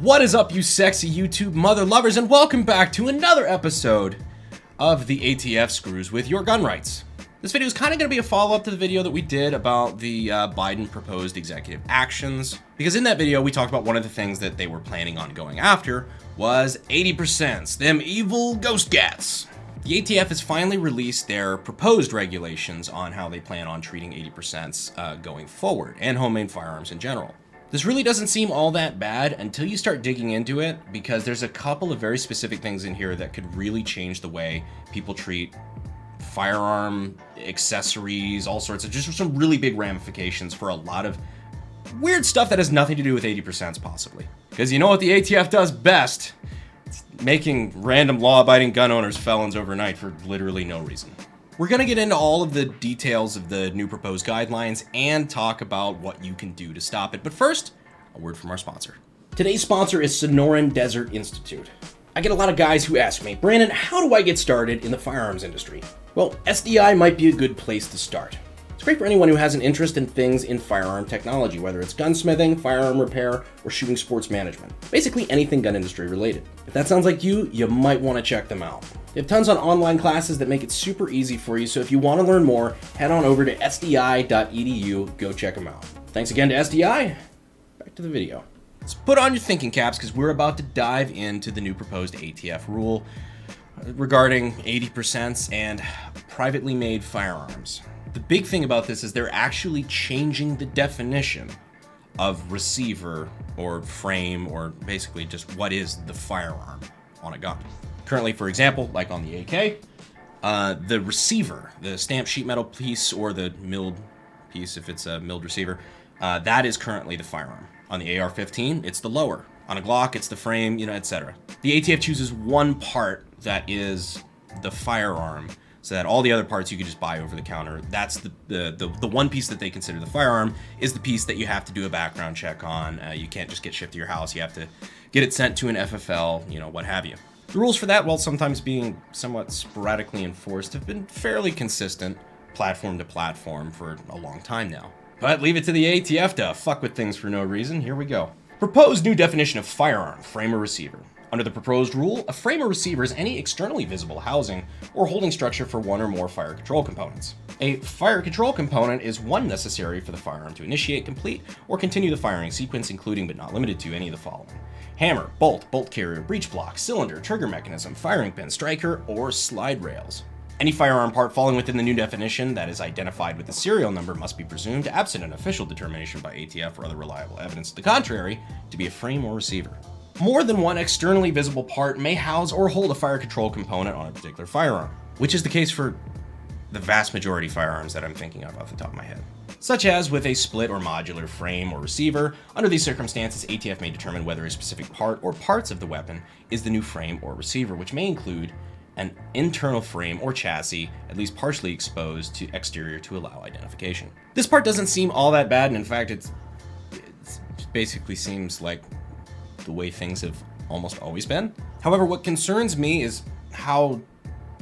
What is up, you sexy YouTube mother lovers, and welcome back to another episode of the ATF Screws with Your Gun Rights. This video is kind of going to be a follow-up to the video that we did about the Biden proposed executive actions, because in that video we talked about one of the things that they were planning on going after was 80%, them evil ghost gats. The ATF has finally released their proposed regulations on how they plan on treating 80% going forward, and homemade firearms in general. This really doesn't seem all that bad until you start digging into it, because there's a couple of very specific things in here that could really change the way people treat firearm accessories, all sorts of just some really big ramifications for a lot of weird stuff that has nothing to do with 80% possibly. Because you know what the ATF does best? It's making random law-abiding gun owners felons overnight for literally no reason. We're going to get into all of the details of the new proposed guidelines and talk about what you can do to stop it. But first, a word from our sponsor. Today's sponsor is Sonoran Desert Institute. I get a lot of guys who ask me, Brandon, how do I get started in the firearms industry? Well, SDI might be a good place to start. It's great for anyone who has an interest in things in firearm technology, whether it's gunsmithing, firearm repair, or shooting sports management. Basically anything gun industry related. If that sounds like you might want to check them out. They have tons of online classes that make it super easy for you, so if you want to learn more, head on over to sdi.edu, go check them out. Thanks again to SDI. Back to the video. Let's put on your thinking caps, because we're about to dive into the new proposed ATF rule regarding 80% and privately made firearms. The big thing about this is they're actually changing the definition of receiver or frame, or basically just what is the firearm on a gun. Currently, for example, like on the AK, the receiver, the stamped sheet metal piece or the milled piece, if it's a milled receiver, that is currently the firearm. On the AR-15, it's the lower. On a Glock, it's the frame, etc. The ATF chooses one part that is the firearm, so that all the other parts you can just buy over the counter. That's the one piece that they consider the firearm is the piece that you have to do a background check on. You can't just get shipped to your house. You have to get it sent to an FFL, what have you. The rules for that, while sometimes being somewhat sporadically enforced, have been fairly consistent platform to platform for a long time now. But leave it to the ATF to fuck with things for no reason. Here we go. Proposed new definition of firearm, frame or receiver. Under the proposed rule, a frame or receiver is any externally visible housing or holding structure for one or more fire control components. A fire control component is one necessary for the firearm to initiate, complete, or continue the firing sequence, including but not limited to any of the following: hammer, bolt carrier, breech block, cylinder, trigger mechanism, firing pin, striker, or slide rails. Any firearm part falling within the new definition that is identified with the serial number must be presumed, absent an official determination by ATF or other reliable evidence to the contrary, to be a frame or receiver. More than one externally visible part may house or hold a fire control component on a particular firearm, which is the case for the vast majority of firearms that I'm thinking of off the top of my head. Such as with a split or modular frame or receiver, under these circumstances, ATF may determine whether a specific part or parts of the weapon is the new frame or receiver, which may include an internal frame or chassis, at least partially exposed to exterior to allow identification. This part doesn't seem all that bad, and in fact, it basically seems like the way things have almost always been. However, what concerns me is how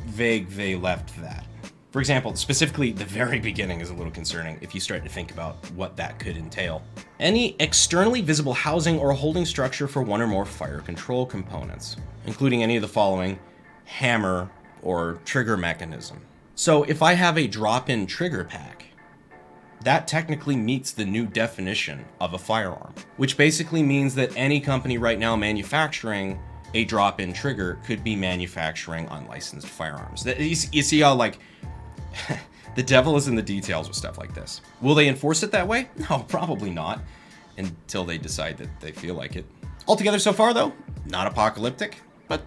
vague they left that. For example, specifically, the very beginning is a little concerning if you start to think about what that could entail. Any externally visible housing or holding structure for one or more fire control components, including any of the following: hammer or trigger mechanism. So if I have a drop-in trigger pack, that technically meets the new definition of a firearm, which basically means that any company right now manufacturing a drop-in trigger could be manufacturing unlicensed firearms. You see how, like, the devil is in the details with stuff like this. Will they enforce it that way? No, probably not, until they decide that they feel like it. Altogether so far, though, not apocalyptic, but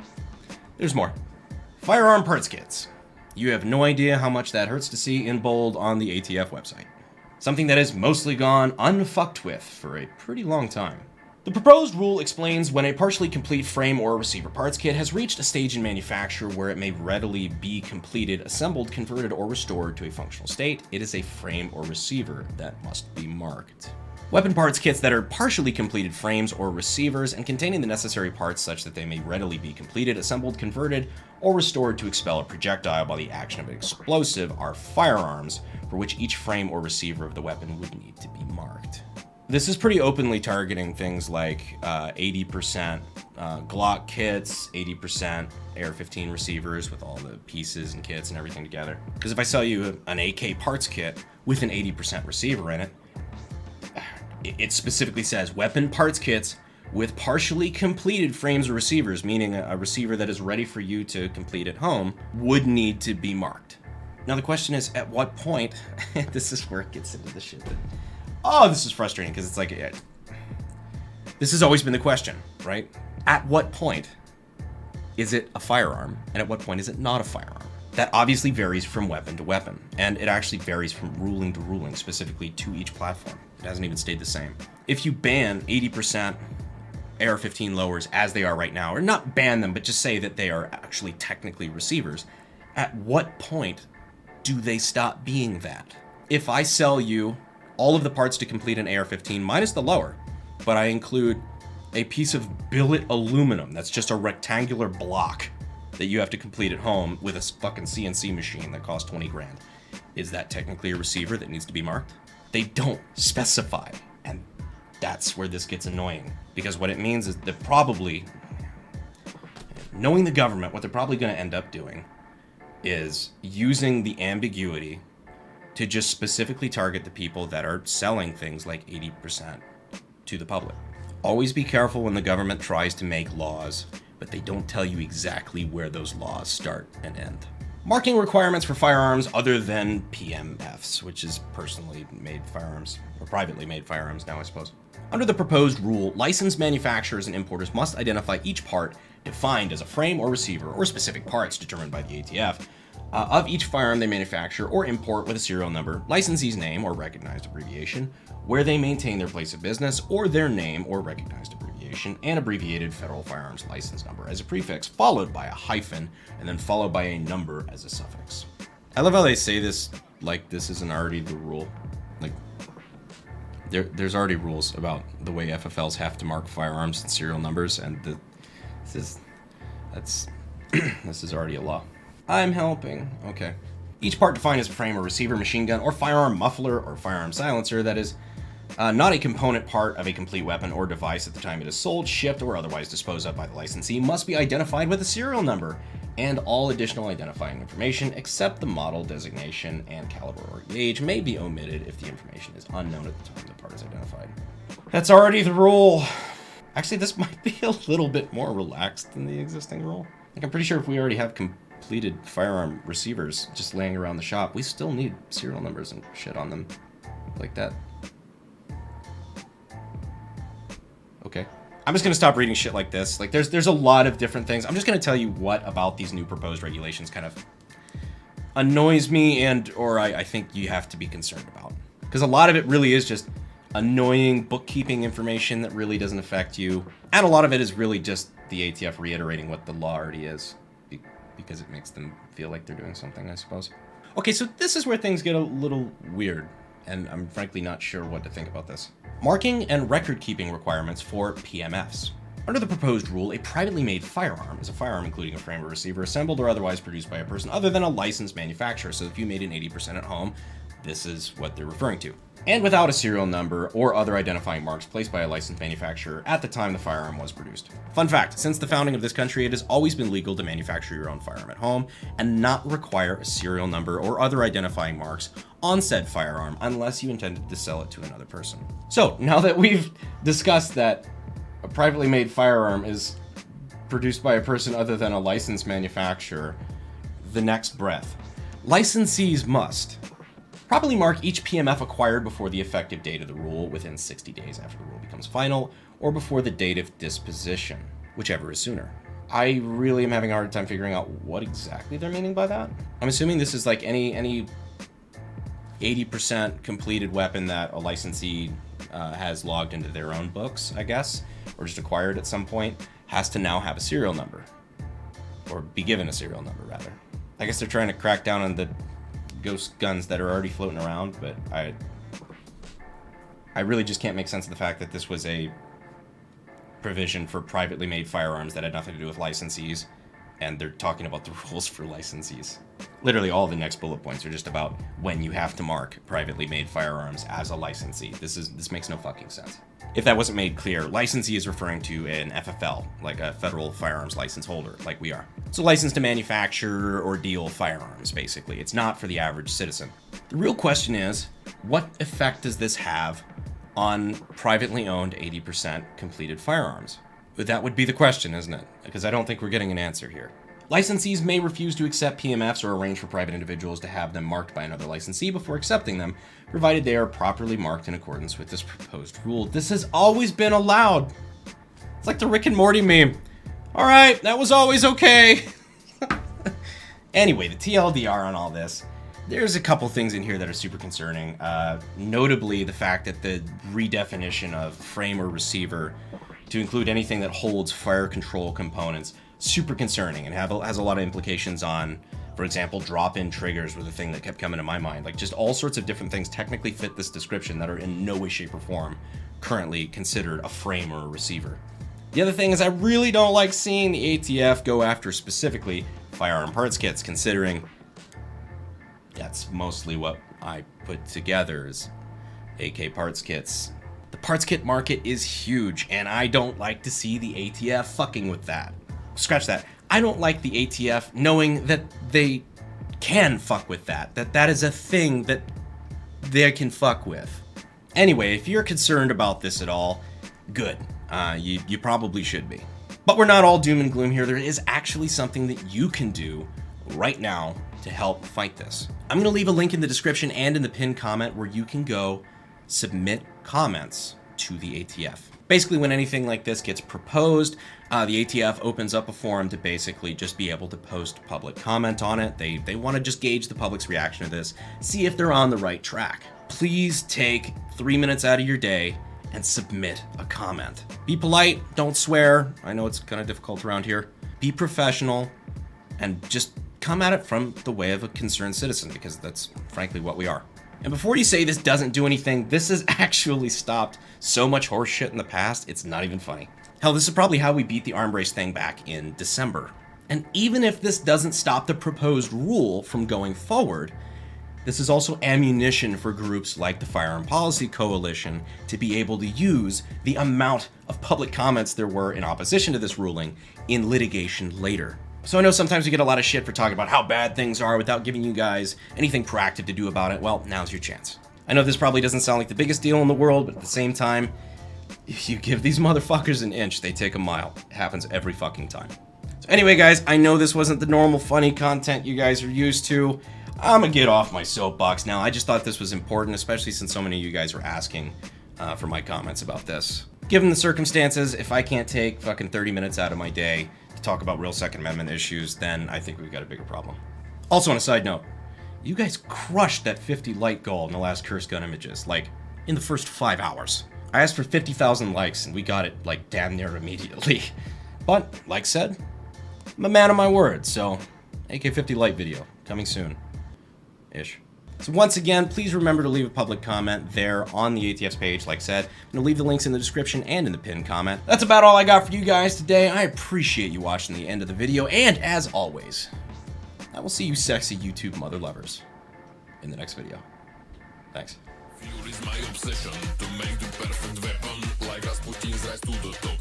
there's more. Firearm parts kits. You have no idea how much that hurts to see in bold on the ATF website. Something that has mostly gone unfucked with for a pretty long time. The proposed rule explains when a partially complete frame or receiver parts kit has reached a stage in manufacture where it may readily be completed, assembled, converted, or restored to a functional state, it is a frame or receiver that must be marked. Weapon parts kits that are partially completed frames or receivers and containing the necessary parts such that they may readily be completed, assembled, converted, or restored to expel a projectile by the action of an explosive are firearms for which each frame or receiver of the weapon would need to be marked. This is pretty openly targeting things like 80% Glock kits, 80% AR-15 receivers with all the pieces and kits and everything together. Because if I sell you an AK parts kit with an 80% receiver in it, it specifically says weapon parts kits with partially completed frames or receivers, meaning a receiver that is ready for you to complete at home, would need to be marked. Now the question is, at what point, this is where it gets into the shit that, oh, this is frustrating, because it's like, this has always been the question, right? At what point is it a firearm, and at what point is it not a firearm? That obviously varies from weapon to weapon, and it actually varies from ruling to ruling, specifically to each platform. It hasn't even stayed the same. If you ban 80% AR-15 lowers as they are right now, or not ban them, but just say that they are actually technically receivers, at what point do they stop being that? If I sell you all of the parts to complete an AR-15 minus the lower, but I include a piece of billet aluminum that's just a rectangular block that you have to complete at home with a fucking CNC machine that costs 20 grand, is that technically a receiver that needs to be marked? They don't specify, and that's where this gets annoying, because what it means is that probably, knowing the government, what they're probably going to end up doing is using the ambiguity to just specifically target the people that are selling things like 80% to the public. Always be careful when the government tries to make laws, but they don't tell you exactly where those laws start and end. Marking requirements for firearms other than PMFs, which is personally made firearms, or privately made firearms now, I suppose. Under the proposed rule, licensed manufacturers and importers must identify each part defined as a frame or receiver, or specific parts determined by the ATF, of each firearm they manufacture or import with a serial number, licensee's name or recognized abbreviation, where they maintain their place of business, or their name or recognized abbreviation, and abbreviated federal firearms license number as a prefix, followed by a hyphen, and then followed by a number as a suffix. I love how they say this like this isn't already the rule. Like, there's already rules about the way FFLs have to mark firearms and serial numbers, and this is already a law. I'm helping. Okay. Each part defined as a frame or receiver, machine gun, or firearm muffler or firearm silencer that is not a component part of a complete weapon or device at the time it is sold, shipped, or otherwise disposed of by the licensee must be identified with a serial number and all additional identifying information except the model, designation, and caliber or gauge may be omitted if the information is unknown at the time the part is identified. That's already the rule. Actually, this might be a little bit more relaxed than the existing rule. Like, I'm pretty sure if we already have completed firearm receivers just laying around the shop, we still need serial numbers and shit on them like that. Okay. I'm just gonna stop reading shit like this. Like, there's a lot of different things. I'm just gonna tell you what about these new proposed regulations kind of annoys me or I think you have to be concerned about. Because a lot of it really is just annoying bookkeeping information that really doesn't affect you. And a lot of it is really just the ATF reiterating what the law already is, because it makes them feel like they're doing something, I suppose. Okay, so this is where things get a little weird, and I'm frankly not sure what to think about this. Marking and record-keeping requirements for PMFs. Under the proposed rule, a privately made firearm is a firearm including a frame or receiver assembled or otherwise produced by a person other than a licensed manufacturer. So if you made an 80% at home, this is what they're referring to. And without a serial number or other identifying marks placed by a licensed manufacturer at the time the firearm was produced. Fun fact, since the founding of this country, it has always been legal to manufacture your own firearm at home and not require a serial number or other identifying marks on said firearm unless you intended to sell it to another person. So now that we've discussed that a privately made firearm is produced by a person other than a licensed manufacturer, the next breath. Licensees must properly mark each PMF acquired before the effective date of the rule within 60 days after the rule becomes final, or before the date of disposition, whichever is sooner. I really am having a hard time figuring out what exactly they're meaning by that. I'm assuming this is like any 80% completed weapon that a licensee has logged into their own books, I guess, or just acquired at some point, has to now have a serial number, or be given a serial number, rather. I guess they're trying to crack down on the ghost guns that are already floating around, but I really just can't make sense of the fact that this was a provision for privately made firearms that had nothing to do with licensees, and they're talking about the rules for licensees. Literally all the next bullet points are just about when you have to mark privately made firearms as a licensee. This makes no fucking sense. If that wasn't made clear, licensee is referring to an FFL, like a federal firearms license holder, like we are. It's a license to manufacture or deal firearms, basically. It's not for the average citizen. The real question is, what effect does this have on privately owned 80% completed firearms? That would be the question, isn't it? Because I don't think we're getting an answer here. Licensees may refuse to accept PMFs or arrange for private individuals to have them marked by another licensee before accepting them, provided they are properly marked in accordance with this proposed rule. This has always been allowed. It's like the Rick and Morty meme. All right, that was always okay. Anyway, the TLDR on all this. There's a couple things in here that are super concerning. Notably, the fact that the redefinition of frame or receiver to include anything that holds fire control components, super concerning, and has a lot of implications on, for example, drop-in triggers were the thing that kept coming to my mind. Like, just all sorts of different things technically fit this description that are in no way, shape, or form currently considered a frame or a receiver. The other thing is I really don't like seeing the ATF go after specifically firearm parts kits, considering that's mostly what I put together is AK parts kits. The parts kit market is huge, and I don't like to see the ATF fucking with that. Scratch that. I don't like the ATF knowing that they can fuck with that. That is a thing that they can fuck with. Anyway, if you're concerned about this at all, good. You probably should be. But we're not all doom and gloom here. There is actually something that you can do right now to help fight this. I'm going to leave a link in the description and in the pinned comment where you can go submit comments to the ATF. Basically, when anything like this gets proposed, the ATF opens up a forum to basically just be able to post public comment on it. They want to just gauge the public's reaction to this, see if they're on the right track. Please take 3 minutes out of your day and submit a comment. Be polite, don't swear. I know it's kind of difficult around here. Be professional and just come at it from the way of a concerned citizen, because that's frankly what we are. And before you say this doesn't do anything, this has actually stopped so much horse shit in the past, it's not even funny. Hell, this is probably how we beat the arm brace thing back in December. And even if this doesn't stop the proposed rule from going forward, this is also ammunition for groups like the Firearm Policy Coalition to be able to use the amount of public comments there were in opposition to this ruling in litigation later. So I know sometimes we get a lot of shit for talking about how bad things are without giving you guys anything proactive to do about it. Well, now's your chance. I know this probably doesn't sound like the biggest deal in the world, but at the same time, if you give these motherfuckers an inch, they take a mile. It happens every fucking time. So anyway, guys, I know this wasn't the normal funny content you guys are used to. I'm gonna get off my soapbox now. I just thought this was important, especially since so many of you guys were asking for my comments about this. Given the circumstances, if I can't take fucking 30 minutes out of my day to talk about real Second Amendment issues, then I think we've got a bigger problem. Also, on a side note, you guys crushed that 50 like goal in the last Curse Gun Images, like, in the first 5 hours. I asked for 50,000 likes, and we got it, like, damn near immediately. But, like said, I'm a man of my word, so AK-50 light video, coming soon. Ish. So once again, please remember to leave a public comment there on the ATF's page. Like I said, I'm going to leave the links in the description and in the pinned comment. That's about all I got for you guys today. I appreciate you watching the end of the video, and as always, I will see you sexy YouTube mother lovers in the next video. Thanks. Fuel is my obsession to make the perfect weapon, like Rasputin's rise to the top.